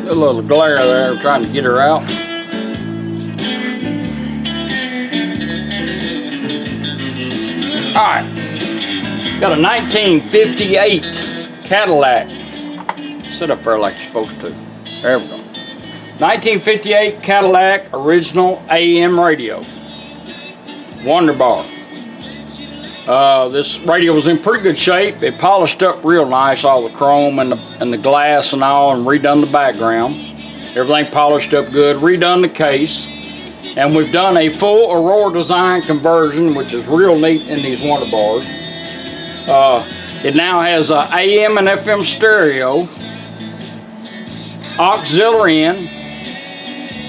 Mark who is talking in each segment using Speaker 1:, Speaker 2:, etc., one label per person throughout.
Speaker 1: A little glare there, I'm trying to get her out. Alright, got a 1958 Cadillac. Sit up there like you're supposed to. There we go. 1958 Cadillac original AM radio. Wunderbar. This radio was in pretty good shape. It polished up real nice, all the chrome and the glass and all, and redone the background. Everything polished up good, redone the case. And we've done a full Aurora Design conversion, which is real neat in these Wunderbars. It now has a AM and FM stereo, auxiliary in,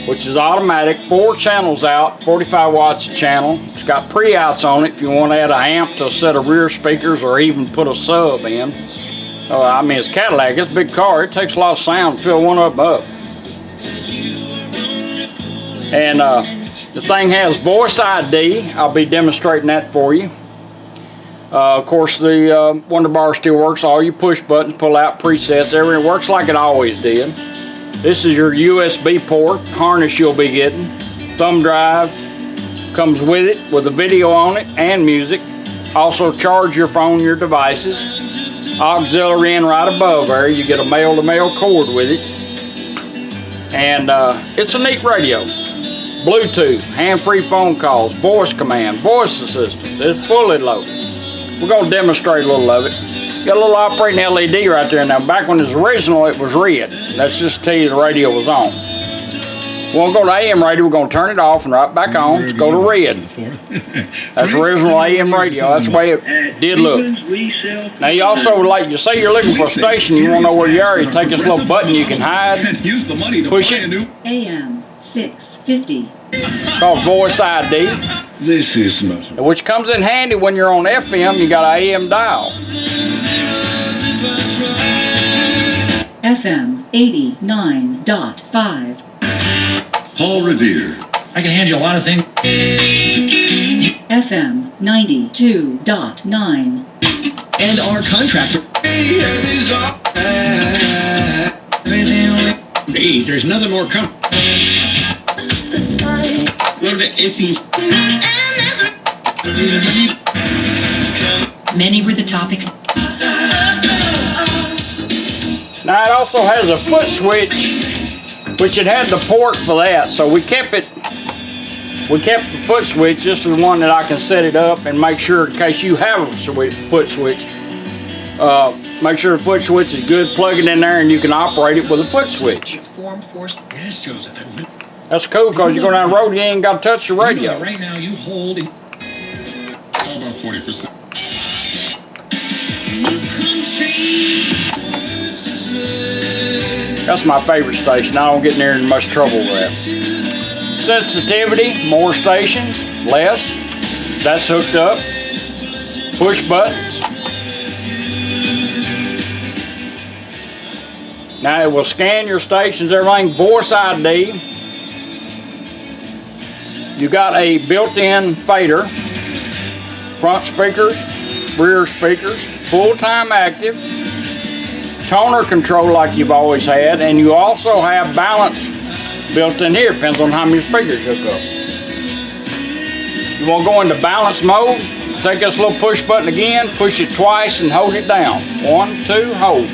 Speaker 1: which is automatic, 4 channels out, 45 watts a channel. It's got pre-outs on it if you want to add an amp to a set of rear speakers or even put a sub in. I mean, it's Cadillac, it's a big car, it takes a lot of sound to fill one of them up. And the thing has voice ID. I'll be demonstrating that for you. Of course, the Wunderbar still works. All your push buttons, pull out presets, everything works like it always did. This is your USB port, harness you'll be getting. Thumb drive comes with it, with a video on it and music. Also charge your phone, your devices. Auxiliary in right above there. You get a male-to-male cord with it. And it's a neat radio. Bluetooth, hand-free phone calls, voice command, voice assistance. It's fully loaded. We're going to demonstrate a little of it. Got a little operating LED right there. Now, back when it was original, it was red. That's just to tell you the radio was on. We'll go to AM radio. We're going to turn it off and right back on. Let's go to red. That's original AM radio. That's the way it did look. Now, you also, like you say you're looking for a station, you want to know where you are, you take this little button you can hide, push it.
Speaker 2: AM 650.
Speaker 1: Called voice ID.
Speaker 3: This is muscle.
Speaker 1: Which comes in handy when you're on FM, you got an AM dial.
Speaker 2: FM 89.5.
Speaker 3: Paul Revere.
Speaker 4: I can hand you a lot of things.
Speaker 2: FM 92.9.
Speaker 4: And our contractor. Hey, there's nothing more coming.
Speaker 2: Many were the topics.
Speaker 1: Now it also has a foot switch, which it had the port for that, so we kept the foot switch. This is one that I can set it up and make sure, in case you have a foot switch, make sure the foot switch is good, plug it in there and you can operate it with a foot switch.
Speaker 4: It's form force. Yes, Joseph.
Speaker 1: That's cool, because you go down the road, you ain't got to touch the radio.
Speaker 4: Right now, you hold.
Speaker 3: How about 40%?
Speaker 1: That's my favorite station. I don't get near in much trouble with that. Sensitivity, more stations, less. That's hooked up. Push buttons. Now it will scan your stations, everything, voice ID. You got a built-in fader, front speakers, rear speakers, full-time active, toner control like you've always had, and you also have balance built in here. Depends on how many speakers you hook up. You want to go into balance mode, take this little push button again, push it twice and hold it down. 1, 2, hold.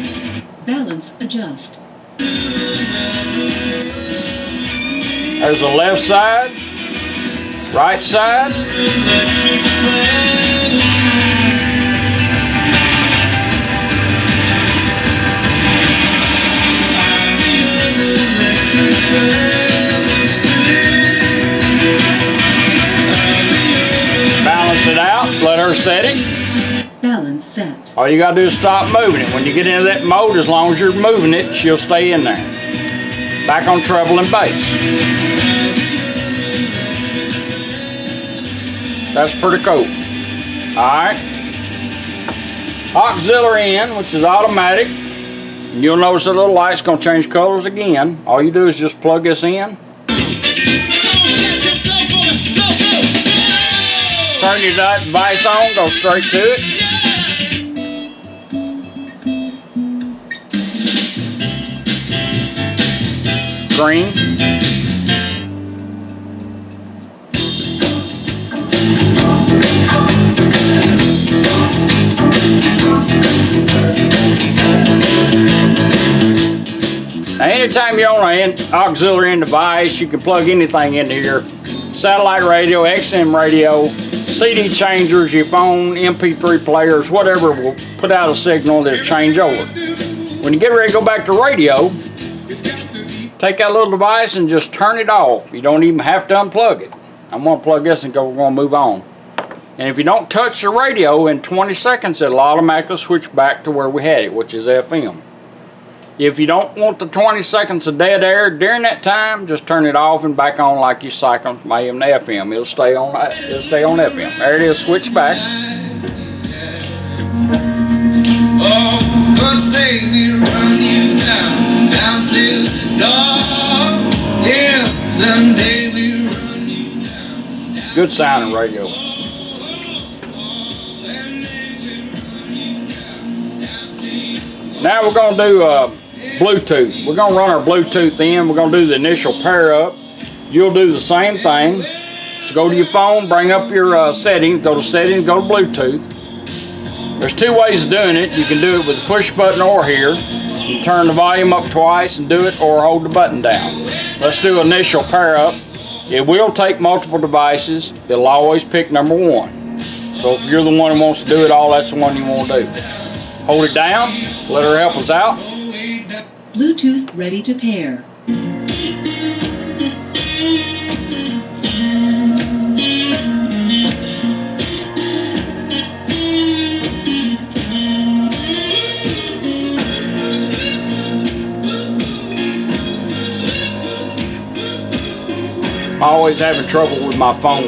Speaker 2: Balance adjust.
Speaker 1: There's the left side, right side. Balance it out, let her set it.
Speaker 2: Balance set.
Speaker 1: All you gotta do is stop moving it. When you get into that mode, as long as you're moving it, she'll stay in there. Back on treble and bass. That's pretty cool. Alright. Auxiliary in, which is automatic. And you'll notice the little light's gonna change colors again. All you do is just plug this in. turn your device on, go straight to it. Green. Now, anytime you're on an auxiliary in device, you can plug anything into here. Satellite radio, XM radio, CD changers, your phone, MP3 players, whatever will put out a signal that'll change over. When you get ready to go back to radio, take that little device and just turn it off. You don't even have to unplug it. I'm going to plug this and we're going to move on. And if you don't touch the radio, in 20 seconds it'll automatically switch back to where we had it, which is FM. If you don't want the 20 seconds of dead air during that time, just turn it off and back on like you cycle from AM to FM. It'll stay on FM. There it is, switch back.
Speaker 5: Oh, 'cause they will run you down to the dark. Yeah, someday we'll run you down.
Speaker 1: Good sounding radio. Now we're going to do Bluetooth. We're going to run our Bluetooth in. We're going to do the initial pair up. You'll do the same thing. So go to your phone, bring up your settings, go to settings, go to Bluetooth. There's two ways of doing it. You can do it with the push button or here. You turn the volume up twice and do it, or hold the button down. Let's do initial pair up. It will take multiple devices. It'll always pick number one. So if you're the one who wants to do it all, that's the one you want to do. Hold it down, let her help us out.
Speaker 2: Bluetooth ready to pair.
Speaker 1: I'm always having trouble with my phone.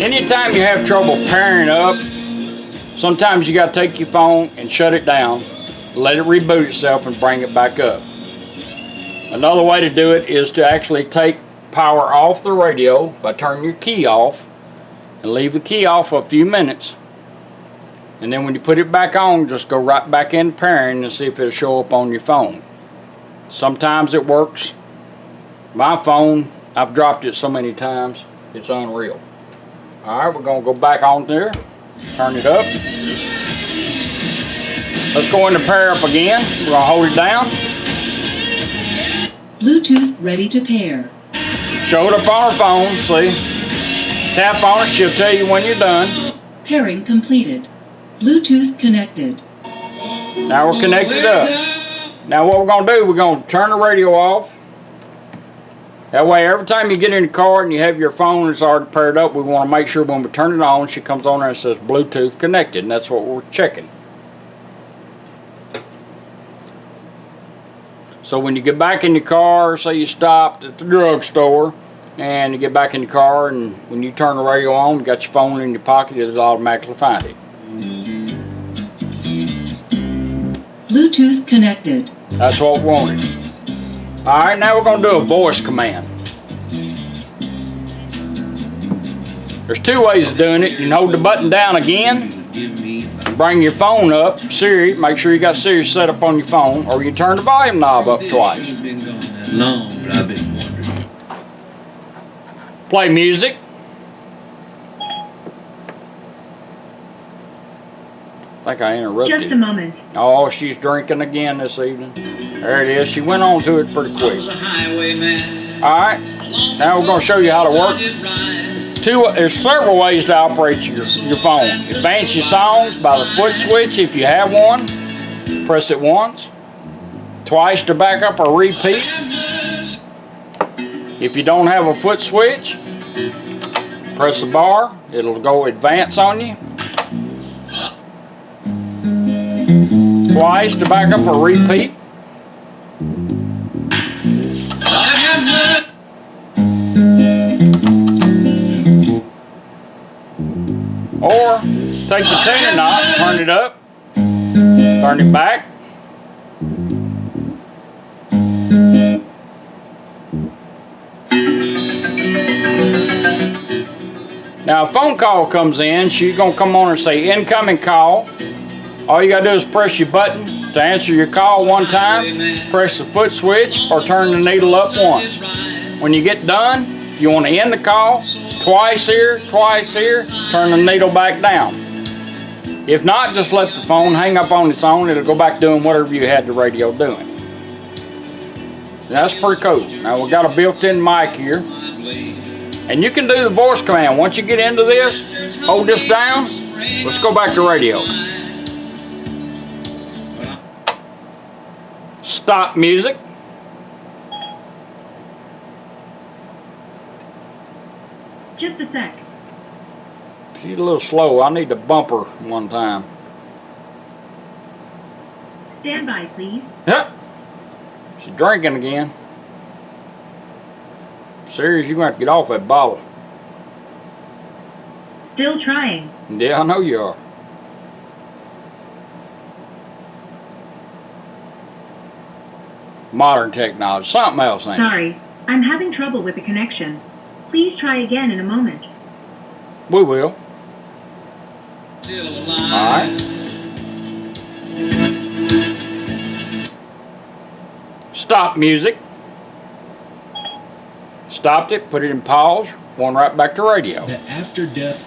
Speaker 1: Anytime you have trouble pairing up, sometimes you got to take your phone and shut it down, let it reboot itself and bring it back up. Another way to do it is to actually take power off the radio by turning your key off and leave the key off for a few minutes. And then when you put it back on, just go right back in pairing and see if it'll show up on your phone. Sometimes it works. My phone, I've dropped it so many times, it's unreal. Alright, we're going to go back on there. Turn it up. Let's go into pair up again. We're going to hold it down.
Speaker 2: Bluetooth ready to pair.
Speaker 1: Show it up on our phone, see? Tap on it, she'll tell you when you're done.
Speaker 2: Pairing completed. Bluetooth connected.
Speaker 1: Now we're connected up. Now what we're going to do, we're going to turn the radio off. That way every time you get in the car and you have your phone that's already paired up, we want to make sure when we turn it on, she comes on there and says Bluetooth connected, and that's what we're checking. So when you get back in the car, say you stopped at the drugstore, and you get back in the car, and when you turn the radio on, you got your phone in your pocket, it'll automatically find it.
Speaker 2: Bluetooth connected.
Speaker 1: That's what we wanted. Alright, now we're going to do a voice command. There's two ways of doing it. You can hold the button down again, bring your phone up, Siri, make sure you got Siri set up on your phone, or you turn the volume knob up twice.
Speaker 5: Long, but I've been wondering.
Speaker 1: Play music. I think I interrupted.
Speaker 6: Just a moment.
Speaker 1: Oh, she's drinking again this evening. There it is. She went on to it pretty quick. Alright, now we're going to show you how to work. There's several ways to operate your phone. Advance your songs by the foot switch if you have one. Press it once. Twice to back up or repeat. If you don't have a foot switch, press the bar. It'll go advance on you. Twice to back up or repeat. Or take the tuner knob, turn it up, turn it back. Now, a phone call comes in, she's gonna come on and say incoming call. All you gotta do is press your button to answer your call one time, press the foot switch, or turn the needle up once. When you get done, if you want to end the call, twice here, turn the needle back down. If not, just let the phone hang up on its own. It'll go back doing whatever you had the radio doing. That's pretty cool. Now we've got a built-in mic here. And you can do the voice command. Once you get into this, hold this down. Let's go back to radio. Stop music.
Speaker 6: Just a sec.
Speaker 1: She's a little slow. I need to bump her one time.
Speaker 6: Stand by, please.
Speaker 1: Yep. She's drinking again. Serious, you're going to have to get off that bottle.
Speaker 6: Still trying.
Speaker 1: Yeah, I know you are. Modern technology. Something else, ain't it?
Speaker 6: Sorry, I'm having trouble with the connection. Please try again in a moment.
Speaker 1: We will. Alright. Stop music. Stopped it, put it in pause, going right back to radio.
Speaker 4: The after death.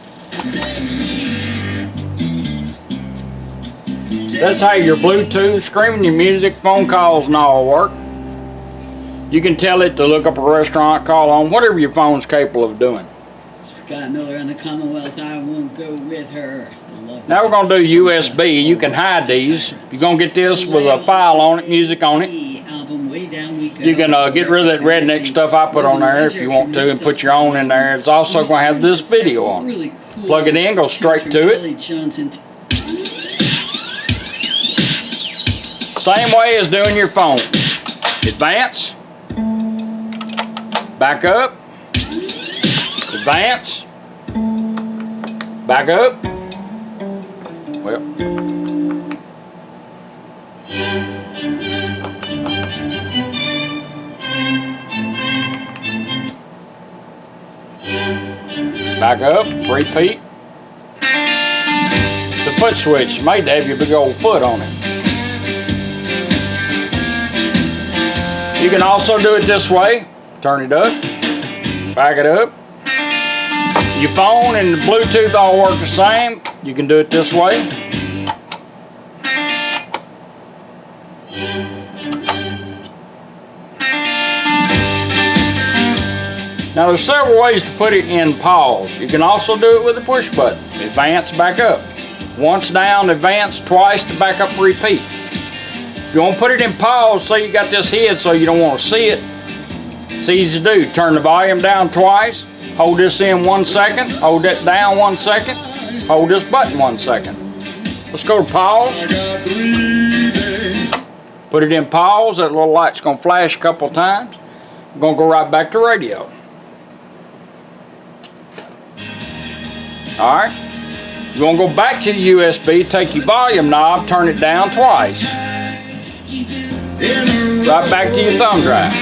Speaker 1: That's how your Bluetooth, streaming your music, phone calls and all work. You can tell it to look up a restaurant, call on, whatever your phone's capable of doing.
Speaker 7: Scott Miller in the Commonwealth, I won't go with her.
Speaker 1: Now we're going to do USB. You can hide these. You're going to get this with a file on it, music on it. You can get rid of that redneck stuff I put on there if you want to and put your own in there. It's also going to have this video on it. Plug it in, go straight to it. Same way as doing your phone. Advance. Back up. Advance. Back up. Well. Back up. Repeat. The foot switch made to have your big old foot on it. You can also do it this way. Turn it up. Back it up. Your phone and the Bluetooth all work the same. You can do it this way. Now there's several ways to put it in pause. You can also do it with a push button. Advance, back up. Once down, advance, twice to back up, repeat. If you want to put it in pause, say you got this hid so you don't want to see it, it's easy to do. Turn the volume down twice, hold this in 1 second, hold that down 1 second, hold this button 1 second. Let's go to pause. Put it in pause, that little light's going to flash a couple times. I'm going to go right back to radio. Alright, you want to go back to the USB, take your volume knob, turn it down twice. Right back to your thumb drive.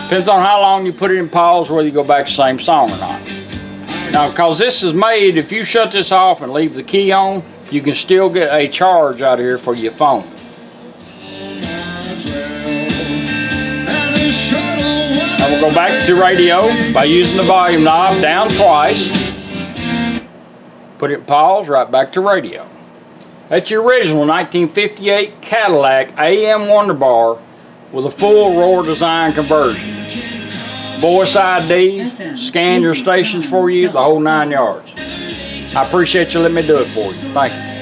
Speaker 1: Depends on how long you put it in pause, whether you go back to the same song or not. Now, because this is made, if you shut this off and leave the key on, you can still get a charge out of here for your phone. Now we'll go back to radio by using the volume knob down twice. Put it in pause, right back to radio. That's your original 1958 Cadillac AM Wonderbar with a full Aurora Design conversion. Voice ID, scan your stations for you, the whole 9 yards. I appreciate you letting me do it for you. Thank you.